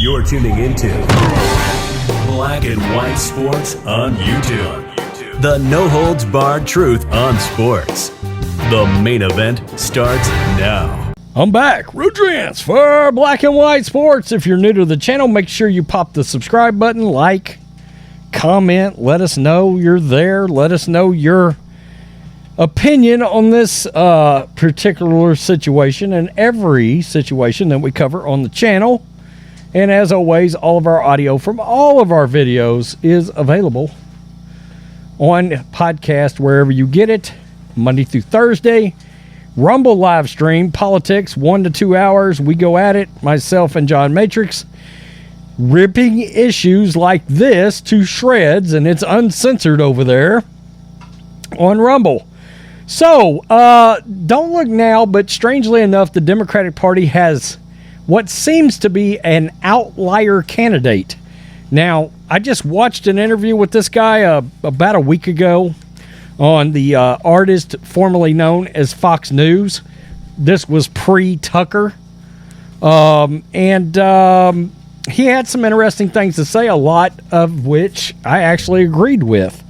You're tuning into Black and White Sports on YouTube. The no-holds-barred truth on sports. The main event starts now. I'm back. Rodgers for Black and White Sports. If you're new to the channel, make sure you pop the subscribe button, like, comment, let us know you're there. Let us know your opinion on this particular situation and every situation that we cover on the channel. And as always, all of our audio from all of our videos is available on podcast wherever you get it, Monday through Thursday. Rumble live stream, politics, 1 to 2 hours. We go at it, myself and John Matrix, ripping issues like this to shreds, and it's uncensored over there on Rumble. So, don't look now, but strangely enough, the Democratic Party has what seems to be an outlier candidate. Now, I just watched an interview with this guy about a week ago on the artist formerly known as Fox News. This was pre-Tucker. And he had some interesting things to say, a lot of which I actually agreed with,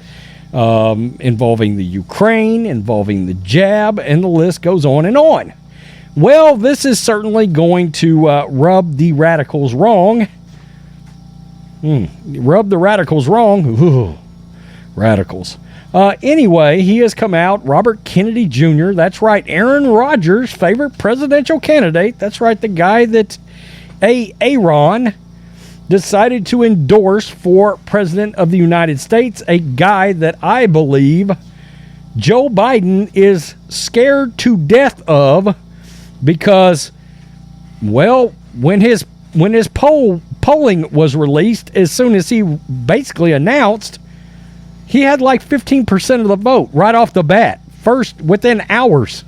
involving the Ukraine, involving the jab, and the list goes on and on. Well, this is certainly going to rub the radicals wrong. Rub the radicals wrong. Ooh, radicals. Anyway, he has come out, Robert Kennedy Jr., that's right, Aaron Rodgers' favorite presidential candidate. That's right, the guy that Aaron decided to endorse for president of the United States, a guy that I believe Joe Biden is scared to death of. Because, well, when his polling was released, as soon as he basically announced, he had like 15% of the vote right off the bat, first within hours,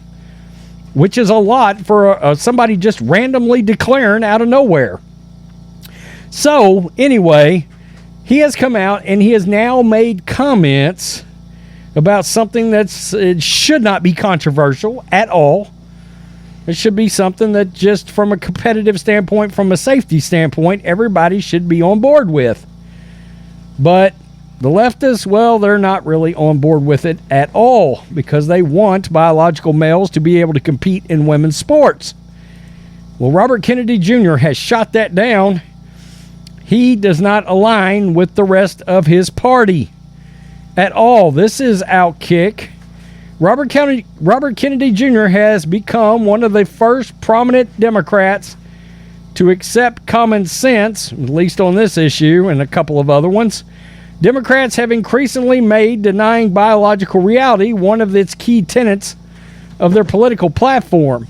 which is a lot for somebody just randomly declaring out of nowhere. So, anyway, he has come out and he has now made comments about something it should not be controversial at all. It should be something that just from a competitive standpoint, from a safety standpoint, everybody should be on board with. But the leftists, well, they're not really on board with it at all because they want biological males to be able to compete in women's sports. Well, Robert Kennedy Jr. has shot that down. He does not align with the rest of his party at all. This is Outkick. Robert Kennedy Jr. has become one of the first prominent Democrats to accept common sense, at least on this issue and a couple of other ones. Democrats have increasingly made denying biological reality one of its key tenets of their political platform.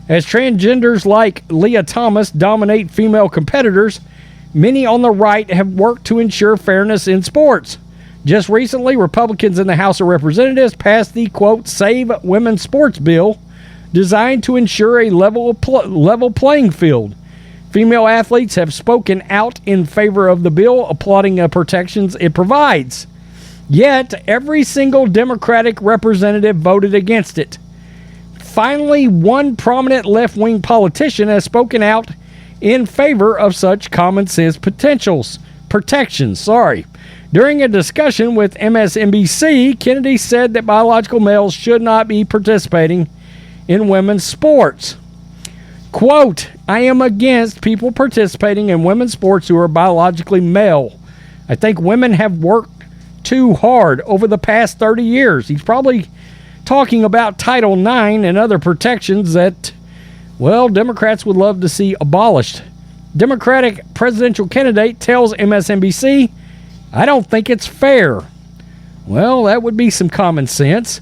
As transgenders like Leah Thomas dominate female competitors, many on the right have worked to ensure fairness in sports. Just recently, Republicans in the House of Representatives passed the, quote, Save Women's Sports bill, designed to ensure a level playing field. Female athletes have spoken out in favor of the bill, applauding the protections it provides. Yet, every single Democratic representative voted against it. Finally, one prominent left-wing politician has spoken out in favor of such common sense protections. During a discussion with MSNBC, Kennedy said that biological males should not be participating in women's sports. Quote, I am against people participating in women's sports who are biologically male. I think women have worked too hard over the past 30 years. He's probably talking about Title IX and other protections that, well, Democrats would love to see abolished. Democratic presidential candidate tells MSNBC, I don't think it's fair. Well, that would be some common sense.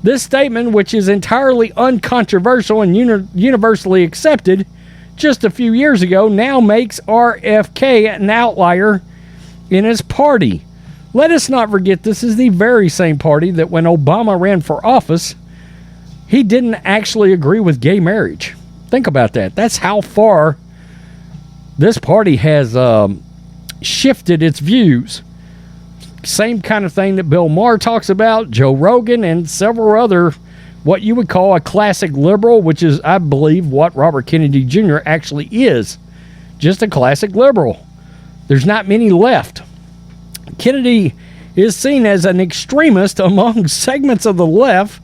This statement, which is entirely uncontroversial and universally accepted just a few years ago, now makes RFK an outlier in his party. Let us not forget this is the very same party that when Obama ran for office, he didn't actually agree with gay marriage. Think about that. That's how far this party has shifted its views. Same kind of thing that Bill Maher talks about, Joe Rogan, and several other what you would call a classic liberal, which is, I believe, what Robert Kennedy Jr. actually is. just a classic liberal. There's not many left. Kennedy is seen as an extremist among segments of the left,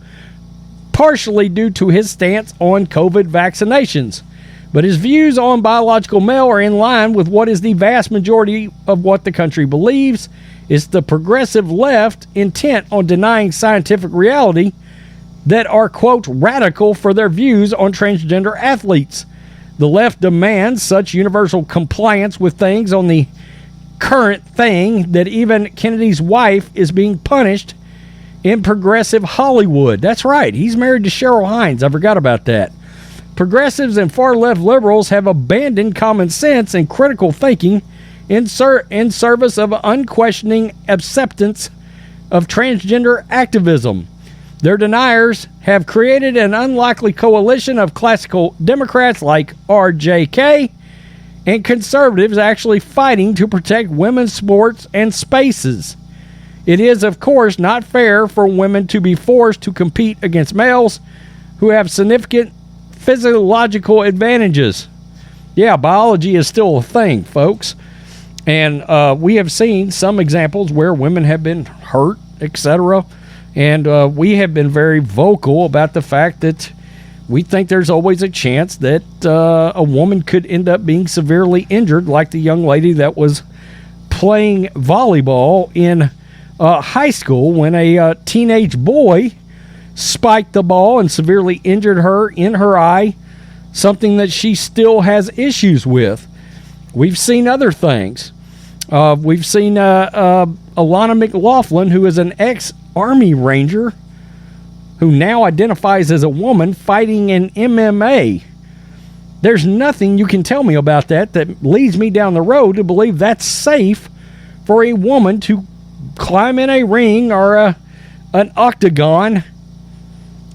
partially due to his stance on COVID vaccinations. But his views on biological male are in line with what is the vast majority of what the country believes. It's the progressive left intent on denying scientific reality that are, quote, radical for their views on transgender athletes. The left demands such universal compliance with things on the current thing that even Kennedy's wife is being punished in progressive Hollywood. That's right. He's married to Cheryl Hines. I forgot about that. Progressives and far-left liberals have abandoned common sense and critical thinking in service of unquestioning acceptance of transgender activism. Their deniers have created an unlikely coalition of classical Democrats like RJK and conservatives actually fighting to protect women's sports and spaces. It is, of course, not fair for women to be forced to compete against males who have significant physiological advantages. Yeah, biology is still a thing, folks. And we have seen some examples where women have been hurt, etc. And we have been very vocal about the fact that we think there's always a chance that a woman could end up being severely injured, like the young lady that was playing volleyball in high school when a teenage boy spiked the ball and severely injured her in her eye, something that she still has issues with. We've seen other things. We've seen Alana McLaughlin, who is an ex-Army Ranger, who now identifies as a woman fighting in MMA. There's nothing you can tell me about that leads me down the road to believe that's safe for a woman to climb in a ring or an octagon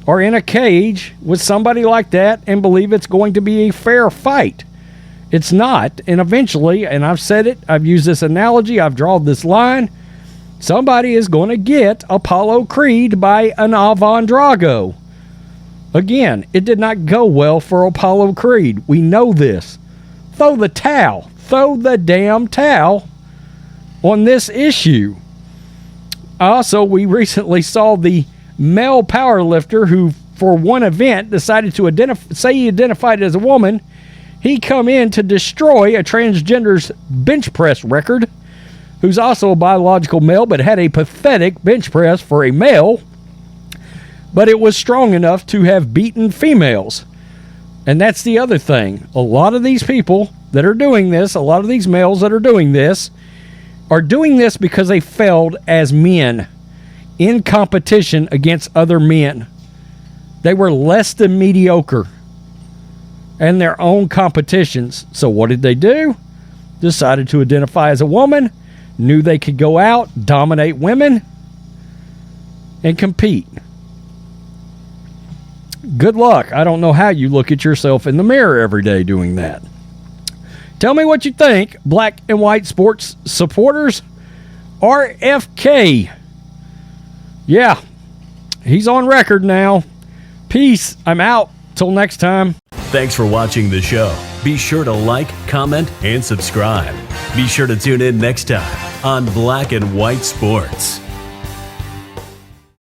or in a cage with somebody like that and believe it's going to be a fair fight. It's not. And eventually, and I've said it, I've used this analogy, I've drawn this line, somebody is going to get Apollo Creed by an Ivan Drago. Again, it did not go well for Apollo Creed. We know this. Throw the towel. Throw the damn towel on this issue. Also, we recently saw the male powerlifter who, for one event, decided to say he identified as a woman. He come in to destroy a transgender's bench press record, who's also a biological male but had a pathetic bench press for a male, but it was strong enough to have beaten females. And that's the other thing. A lot of these people that are doing this, a lot of these males that are doing this because they failed as men in competition against other men. They were less than mediocre in their own competitions. So what did they do? Decided to identify as a woman, knew they could go out, dominate women, and compete. Good luck. I don't know how you look at yourself in the mirror every day doing that. Tell me what you think, black and white sports supporters. RFK. Yeah, he's on record now. Peace. I'm out. Till next time. Thanks for watching the show. Be sure to like, comment, and subscribe. Be sure to tune in next time on Black and White Sports.